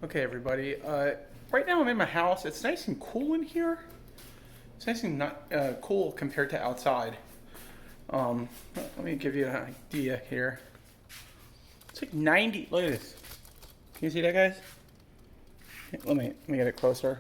Okay, everybody. Right now I'm in my house. It's nice and cool in here. It's nice and not cool compared to outside. Let me give you an idea here. It's like 90. Look at this. Can you see that, guys? Let me get it closer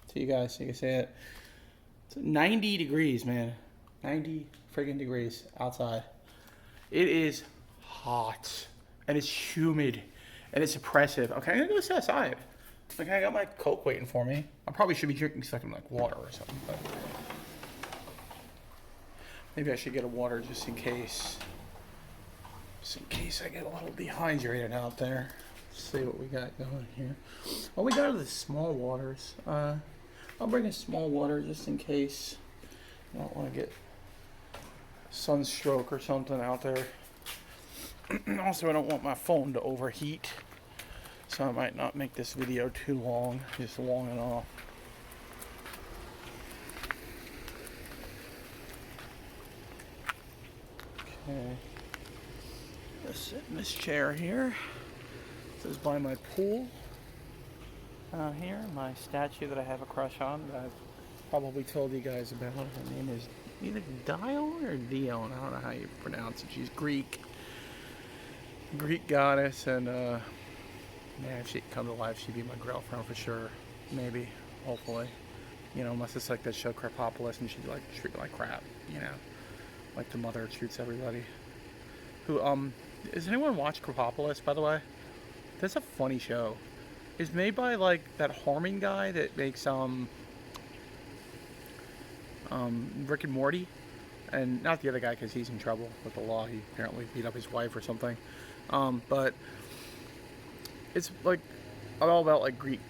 to you guys so you can see it. It's 90 degrees, man. 90 friggin' degrees outside. It is hot and it's humid and it's oppressive. Okay, I'm gonna go sit outside. Okay, I got my Coke waiting for me. I probably should be drinking something like water or something, but maybe I should get a water just in case. Just in case I get a little dehydrated out there. Let's see what we got going here. Oh, we got the small waters. I'll bring a small water just in case. I don't want to get sunstroke or something out there. Also, I don't want my phone to overheat, so I might not make this video too long, just long enough. Okay, let's sit in this chair here. This is by my pool. Here, my statue that I have a crush on that I've probably told you guys about. Her name is either Dione or Dione. I don't know how you pronounce it. She's Greek goddess, and man, if she'd come to life, she'd be my girlfriend for sure. Maybe, hopefully, unless it's like that show Krapopolis and she'd like treat me like crap, like the mother treats everybody. Who does anyone watch Krapopolis, by the way? That's a funny show. It's made by like that Harmon guy that makes Rick and Morty, and not the other guy because he's in trouble with the law. He apparently beat up his wife or something. But it's like all about like Greek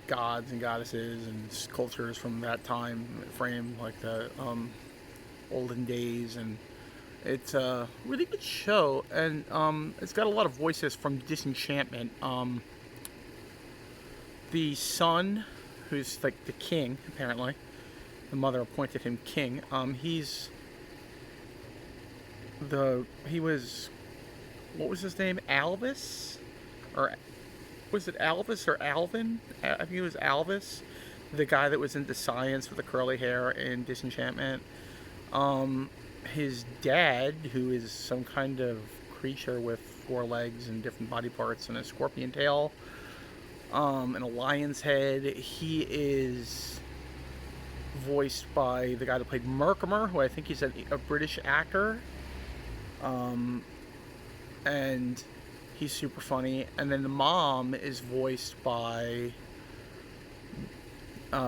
gods and goddesses and cultures from that time frame, like the olden days, and it's a really good show. And it's got a lot of voices from Disenchantment. The son, who's like the king, apparently, the mother appointed him king. He was, what was his name? Alvis? Or was it Alvis or Alvin? I think it was Alvis, the guy that was into science with the curly hair in Disenchantment. His dad, who is some kind of creature with 4 legs and different body parts and a scorpion tail, and a lion's head, he is voiced by the guy that played Merkimer, who I think he's a British actor. And he's super funny. And then the mom is voiced by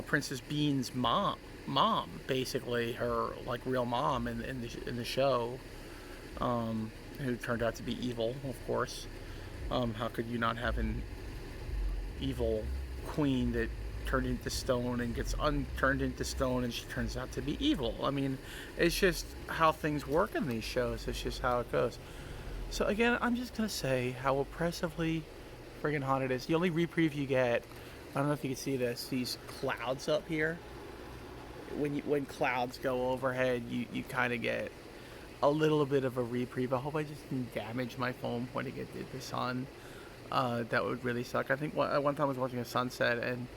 Princess Bean's mom, basically her like real mom in the show, who turned out to be evil, of course. How could you not have an evil queen that turned into stone and gets unturned into stone and she turns out to be evil? I mean, it's just how things work in these shows. It's just how it goes. So again, I'm just gonna say how oppressively friggin' hot it is. The only reprieve you get, I don't know if you can see this, these clouds up here. When clouds go overhead, you kind of get a little bit of a reprieve. I hope I just didn't damage my phone pointing at the sun. That would really suck. I think one time I was watching a sunset, and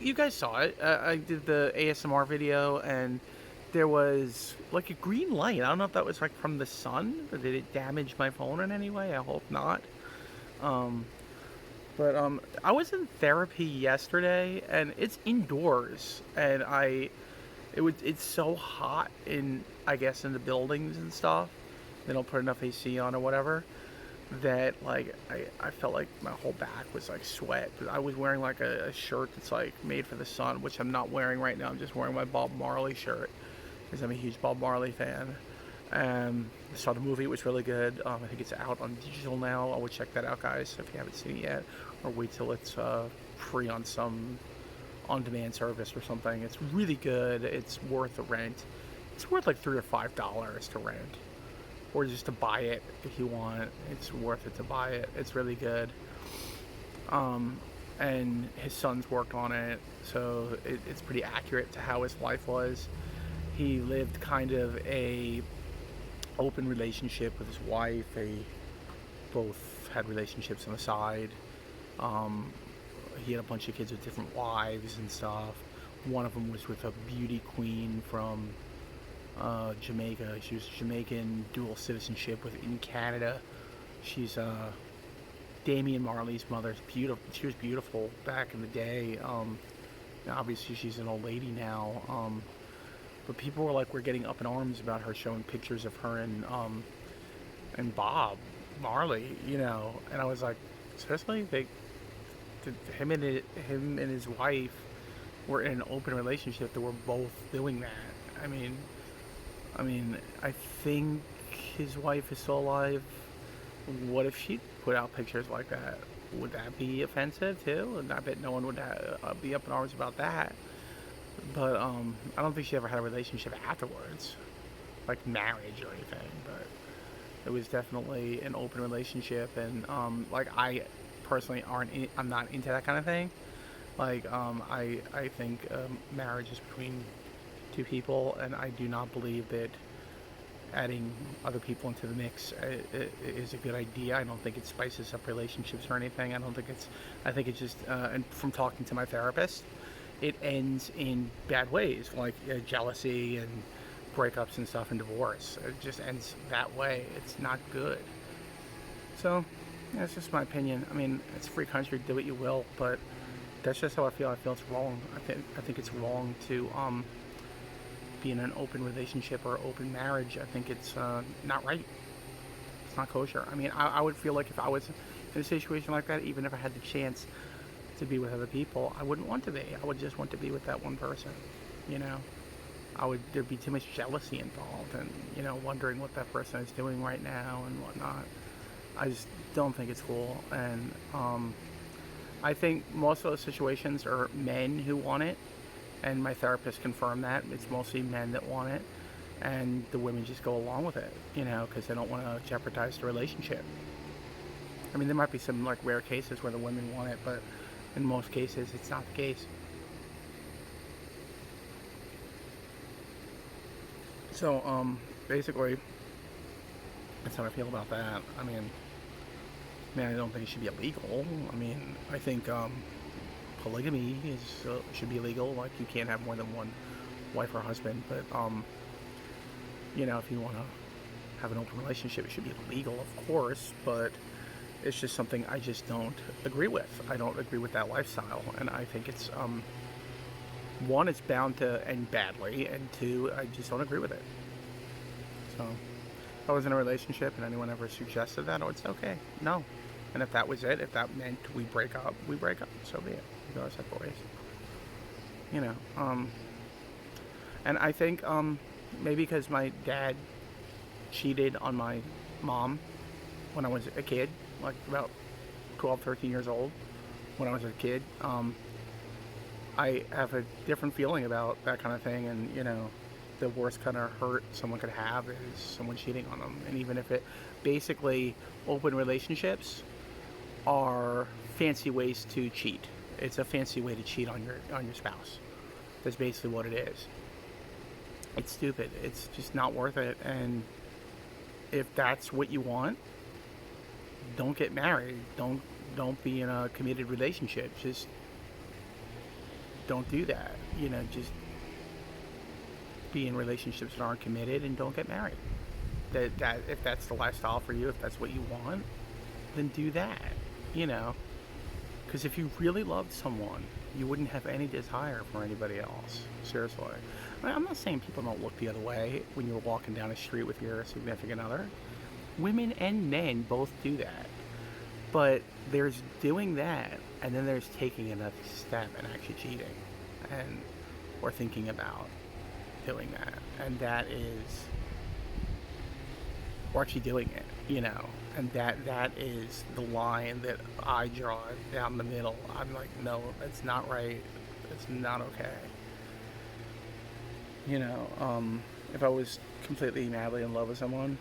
you guys saw it. I did the ASMR video, and there was like a green light. I don't know if that was like from the sun, or did it damage my phone in any way? I hope not. But I was in therapy yesterday, and it's indoors, and it's so hot I guess in the buildings and stuff. They don't put enough AC on or whatever, that like I felt like my whole back was like sweat. I was wearing like a shirt that's like made for the sun, which I'm not wearing right now. I'm just wearing my Bob Marley shirt because I'm a huge Bob Marley fan. I saw the movie. It was really good. I think it's out on digital now. I would check that out, guys, if you haven't seen it yet, or wait till it's free on some on-demand service or something. It's really good. It's worth the rent. It's worth like $3 or $5 to rent, or just to buy it if you want. It's worth it to buy it. It's really good. And his sons worked on it, so it's pretty accurate to how his life was. He lived kind of a open relationship with his wife. They both had relationships on the side. he had a bunch of kids with different wives and stuff. One of them was with a beauty queen from Jamaica. She was Jamaican, dual citizenship within Canada. She's Damian Marley's mother. Beautiful. She was beautiful back in the day. Obviously, she's an old lady now. But people were getting up in arms about her showing pictures of her and Bob Marley, and I was like, seriously, him and his wife were in an open relationship. They were both doing that. I mean, I think his wife is still alive. What if she put out pictures like that? Would that be offensive too? And I bet no one would be up in arms about that. But I don't think she ever had a relationship afterwards, like marriage or anything. But it was definitely an open relationship, and I personally I'm not into that kind of thing. I think marriage is between two people, and I do not believe that adding other people into the mix is a good idea. I don't think it spices up relationships or anything. I think it's just, and from talking to my therapist, it ends in bad ways, like jealousy and breakups and stuff and divorce. It just ends that way. It's not good. So, that's just my opinion. I mean, it's a free country, do what you will, but that's just how I feel. I feel it's wrong. I think it's wrong to be in an open relationship or open marriage. I think it's not right. It's not kosher. I mean, I would feel like if I was in a situation like that, even if I had the chance to be with other people, I wouldn't want to be. I would just want to be with that one person, there'd be too much jealousy involved, and wondering what that person is doing right now and whatnot. I just don't think it's cool, and I think most of those situations are men who want it, and my therapist confirmed that it's mostly men that want it, and the women just go along with it, because they don't want to jeopardize the relationship. I mean, there might be some rare cases where the women want it, but in most cases, it's not the case. So, basically, that's how I feel about that. I mean, I don't think it should be illegal. I mean, I think polygamy should be illegal. Like, you can't have more than one wife or husband. But, if you want to have an open relationship, it should be legal, of course. But it's just something I just don't agree with. I don't agree with that lifestyle. And I think it's, one, it's bound to end badly. And two, I just don't agree with it. So, if I was in a relationship and anyone ever suggested that, it's okay. No. And if that was it, if that meant we break up, so be it. We go our separate ways. And I think maybe because my dad cheated on my mom when I was a kid, like about 12, 13 years old, when I was a kid, I have a different feeling about that kind of thing. And, the worst kind of hurt someone could have is someone cheating on them. And even if basically, open relationships are fancy ways to cheat. It's a fancy way to cheat on your spouse. That's basically what it is. It's stupid. It's just not worth it. And if that's what you want, don't get married. Don't be in a committed relationship. Just don't do that. Just be in relationships that aren't committed and don't get married. That if that's the lifestyle for you, if that's what you want, then do that. Because if you really loved someone, you wouldn't have any desire for anybody else. Seriously. I'm not saying people don't look the other way when you're walking down the street with your significant other. Women and men both do that. But there's doing that, and then there's taking another step and actually cheating, or thinking about doing that, and that is, or actually doing it, and that is the line that I draw down the middle. I'm like, no, it's not right. It's not okay. If I was completely madly in love with someone,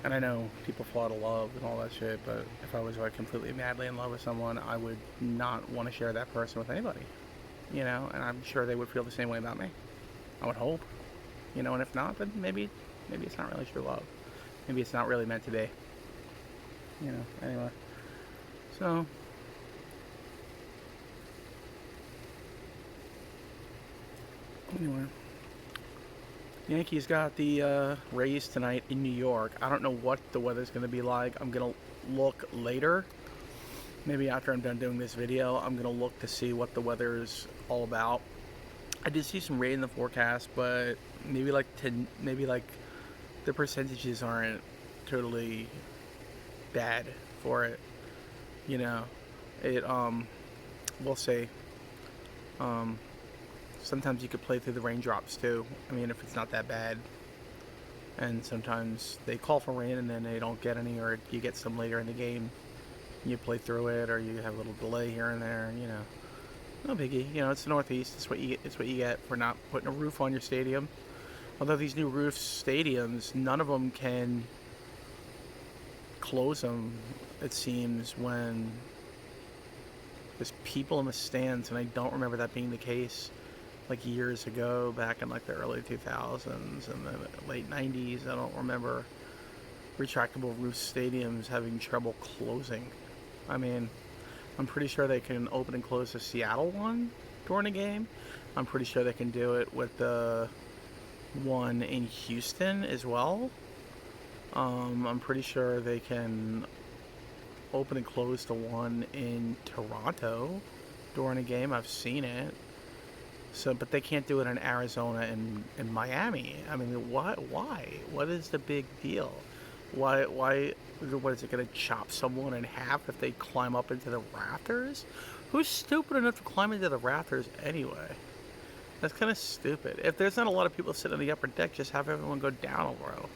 and I know people fall out of love and all that shit, but if I was completely madly in love with someone, I would not want to share that person with anybody, and I'm sure they would feel the same way about me. I would hope, and if not, then maybe it's not really true love. Maybe it's not really meant to be. Anyway. So, Anyway, Yankees got the Rays tonight in New York. I don't know what the weather's going to be like. I'm going to look later. Maybe after I'm done doing this video, I'm going to look to see what the weather is all about. I did see some rain in the forecast, but maybe like the percentages aren't totally bad for it. You know, it we'll see. Um, Sometimes you could play through the raindrops too. I mean, if it's not that bad. And sometimes they call for rain and then they don't get any, or you get some later in the game. You play through it, or you have a little delay here and there. You know, no biggie. You know, it's the Northeast. It's what you get. It's what you get for not putting a roof on your stadium. Although these new roof stadiums, none of them can close them. It seems when there's people in the stands, and I don't remember that being the case like years ago, back in like the early 2000s and the late 90s. I don't remember retractable roof stadiums having trouble closing. I mean, I'm pretty sure they can open and close the Seattle one during a game. I'm pretty sure they can do it with the one in Houston as well. I'm pretty sure they can open and close the one in Toronto during a game. I've seen it. So, but they can't do it in Arizona and Miami. I mean, what? Why? What is the big deal? Why? What is it going to chop someone in half if they climb up into the rafters? Who's stupid enough to climb into the rafters anyway? That's kind of stupid. If there's not a lot of people sitting on the upper deck, just have everyone go down a row,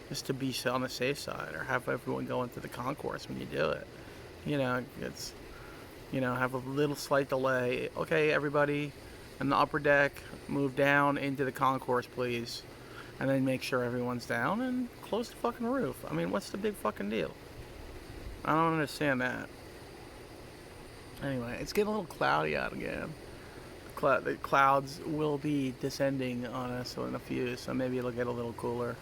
just to be on the safe side, or have everyone go into the concourse when you do it. You know, it's, you know, have a little slight delay. Okay, everybody in the upper deck, move down into the concourse, please. And then make sure everyone's down and close the fucking roof. I mean, what's the big fucking deal? I don't understand that. Anyway, it's getting a little cloudy out again. The clouds will be descending on us in a few, so maybe it'll get a little cooler.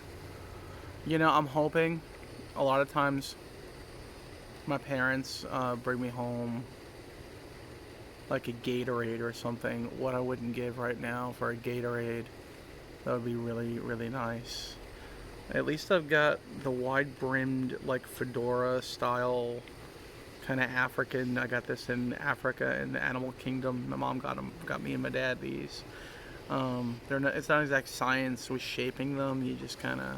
You know, I'm hoping a lot of times my parents bring me home like a Gatorade or something. What I wouldn't give right now for a Gatorade, that would be really, really nice. At least I've got the wide-brimmed, like fedora style, kind of African. I got this in Africa in the animal kingdom. My mom got me and my dad these. It's not exact science with shaping them. You just kind of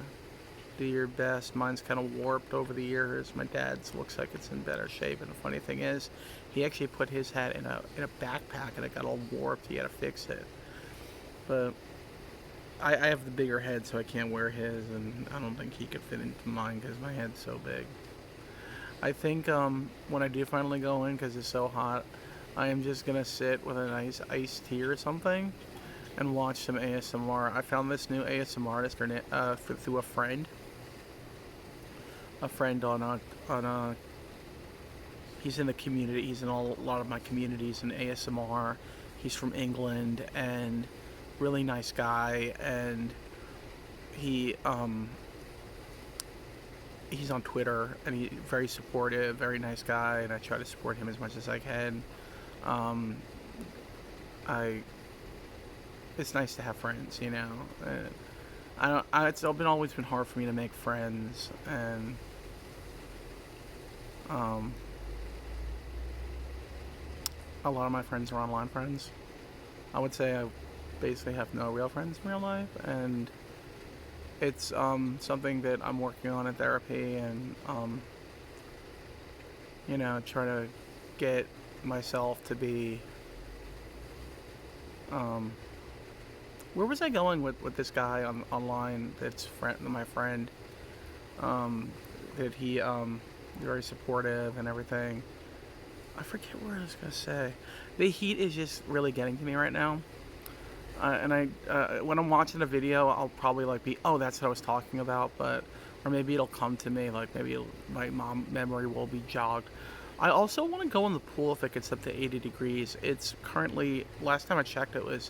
do your best. Mine's kind of warped over the years. My dad's looks like it's in better shape. And the funny thing is, he actually put his hat in a backpack and it got all warped. He had to fix it. But I have the bigger head, so I can't wear his, and I don't think he could fit into mine because my head's so big. I think when I do finally go in, because it's so hot, I am just going to sit with a nice iced tea or something and watch some ASMR. I found this new ASMR artist through a friend. A friend on he's in the community. He's in a lot of my communities in ASMR. He's from England and really nice guy, and he's on Twitter, and he's very supportive, very nice guy, and I try to support him as much as I can. It's nice to have friends, you know. It's always been hard for me to make friends, and a lot of my friends are online friends. I would say I basically have no real friends in real life, and it's something that I'm working on in therapy, and you know, try to get myself to be where was I going with this guy online that's my friend, that he very supportive and everything. I forget what I was gonna say. The heat is just really getting to me right now. And when I'm watching a video, I'll probably like be, oh, that's what I was talking about, or maybe it'll come to me, like maybe my memory will be jogged. I also want to go in the pool if it gets up to 80 degrees. It's currently, last time I checked, it was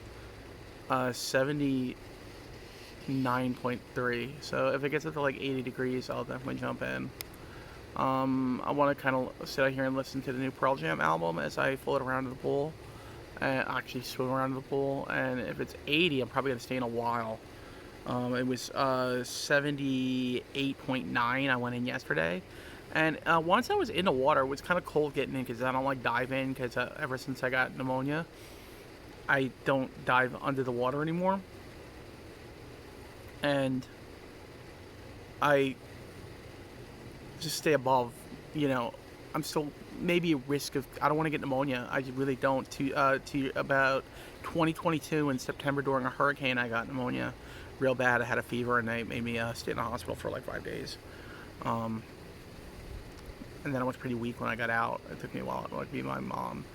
79.3. So if it gets up to like 80 degrees, I'll definitely jump in. I want to kind of sit out here and listen to the new Pearl Jam album as I float around in the pool. and actually swim around in the pool. And if it's 80, I'm probably gonna stay in a while. It was 78.9. I went in yesterday, and once I was in the water, it was kind of cold getting in because I don't like diving. Because ever since I got pneumonia, I don't dive under the water anymore, and I just stay above. You know, I'm still maybe a risk of. I don't want to get pneumonia. I really don't. To about 2022 in September during a hurricane, I got pneumonia real bad. I had a fever, and they made me stay in the hospital for like 5 days. Um, and then I was pretty weak when I got out. It took me a while to like be my mom.